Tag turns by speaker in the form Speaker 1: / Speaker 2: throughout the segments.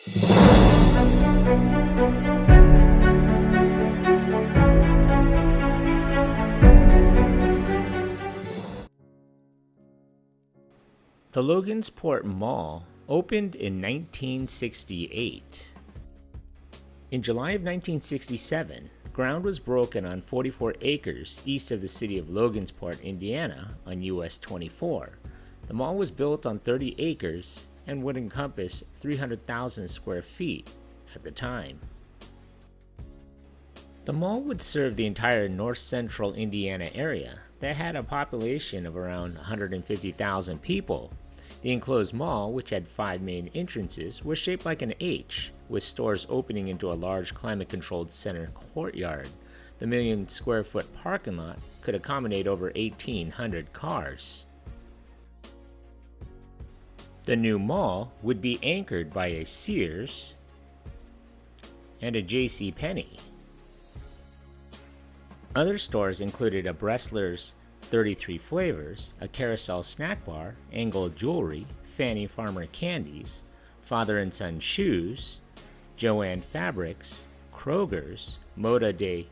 Speaker 1: The Logansport Mall opened in 1968. In July of 1967, ground was broken on 44 acres east of the city of Logansport, Indiana, on US 24. The mall was built on 30 acres and would encompass 300,000 square feet at the time. The mall would serve the entire north-central Indiana area that had a population of around 150,000 people. The enclosed mall, which had 5 main entrances, was shaped like an H, with stores opening into a large climate-controlled center courtyard. The million-square-foot parking lot could accommodate over 1,800 cars. The new mall would be anchored by a Sears and a JCPenney. Other stores included a Bressler's 33 Flavors, a Carousel snack bar, Angle Jewelry, Fannie Farmer Candies, Father & Son Shoes, Joann Fabrics, Kroger's, Moda de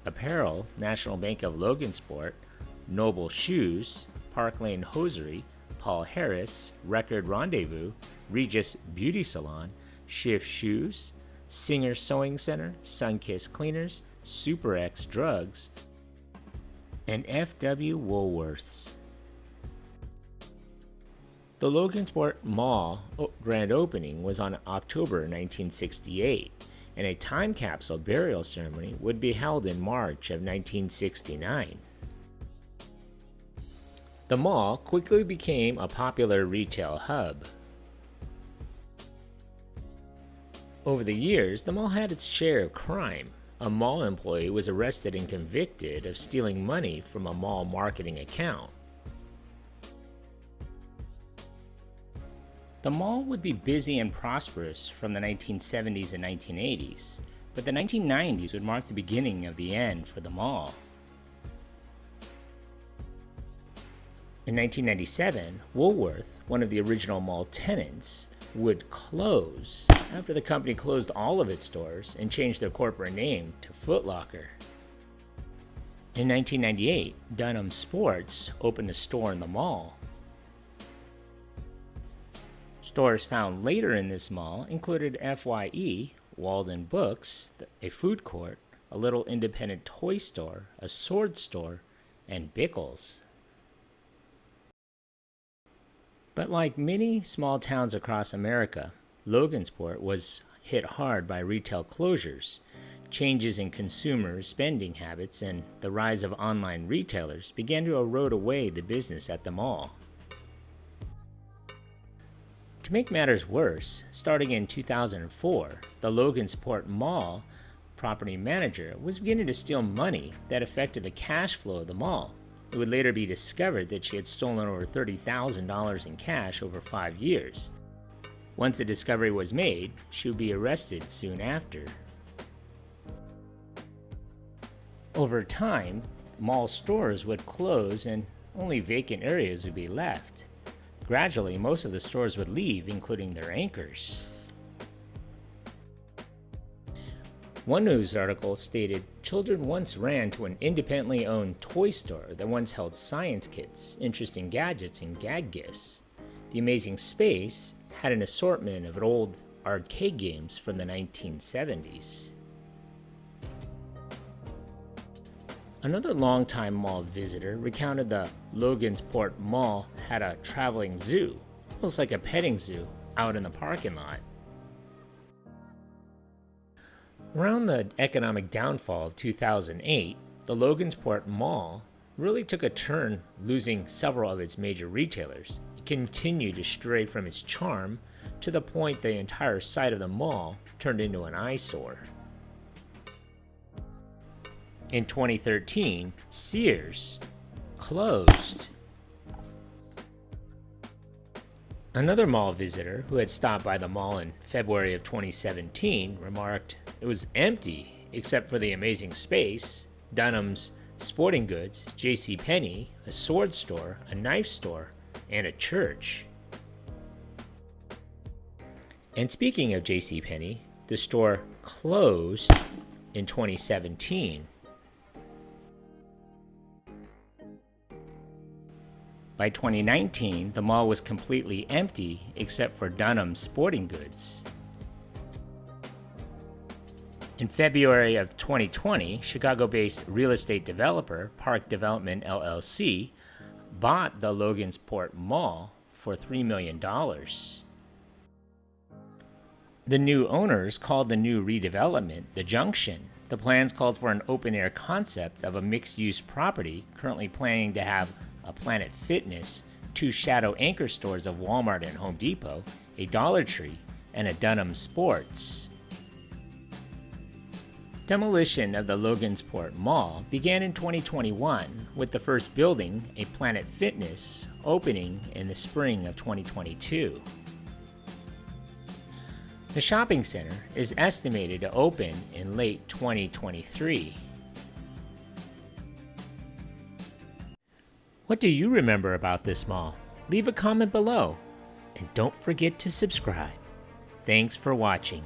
Speaker 1: Apparel, National Bank of Logansport, Noble Shoes, Park Lane Hosiery, Paul Harris, Record Rendezvous, Regis Beauty Salon, Schiff Shoes, Singer Sewing Center, Sunkist Cleaners, Super X Drugs, and F.W. Woolworths. The Logansport Mall grand opening was on October 1968, and a time capsule burial ceremony would be held in March of 1969. The mall quickly became a popular retail hub. Over the years, the mall had its share of crime. A mall employee was arrested and convicted of stealing money from a mall marketing account. The mall would be busy and prosperous from the 1970s and 1980s, but the 1990s would mark the beginning of the end for the mall. In 1997, Woolworth, one of the original mall tenants, would close after the company closed all of its stores and changed their corporate name to Foot Locker. In 1998, Dunham Sports opened a store in the mall. Stores found later in this mall included FYE, Walden Books, a food court, a little independent toy store, a sword store, and Bickles. But like many small towns across America, Logansport was hit hard by retail closures, changes in consumer spending habits, and the rise of online retailers began to erode away the business at the mall. To make matters worse, starting in 2004, the Logansport Mall property manager was beginning to steal money that affected the cash flow of the mall. It would later be discovered that she had stolen over $30,000 in cash over 5 years. Once the discovery was made, she would be arrested soon after. Over time, mall stores would close and only vacant areas would be left. Gradually, most of the stores would leave, including their anchors. One news article stated, children once ran to an independently owned toy store that once held science kits, interesting gadgets, and gag gifts. The Amazing Space had an assortment of old arcade games from the 1970s. Another longtime mall visitor recounted the Logansport Mall had a traveling zoo, almost like a petting zoo, out in the parking lot. Around the economic downfall of 2008, the Logansport Mall really took a turn, losing several of its major retailers. It continued to stray from its charm to the point the entire site of the mall turned into an eyesore. In 2013, Sears closed. Another mall visitor who had stopped by the mall in February of 2017 remarked, "It was empty except for the Amazing Space, Dunham's Sporting Goods, JCPenney, a sword store, a knife store, and a church." And speaking of JCPenney, the store closed in 2017. By 2019, the mall was completely empty except for Dunham's sporting goods. In February of 2020, Chicago-based real estate developer Park Development LLC bought the Logansport Mall for $3 million. The new owners called the new redevelopment the Junction. The plans called for an open-air concept of a mixed-use property, currently planning to have a Planet Fitness, 2 shadow anchor stores of Walmart and Home Depot, a Dollar Tree, and a Dunham Sports. Demolition of the Logansport Mall began in 2021, with the first building, a Planet Fitness, opening in the spring of 2022. The shopping center is estimated to open in late 2023. What do you remember about this mall? Leave a comment below, and don't forget to subscribe. Thanks for watching.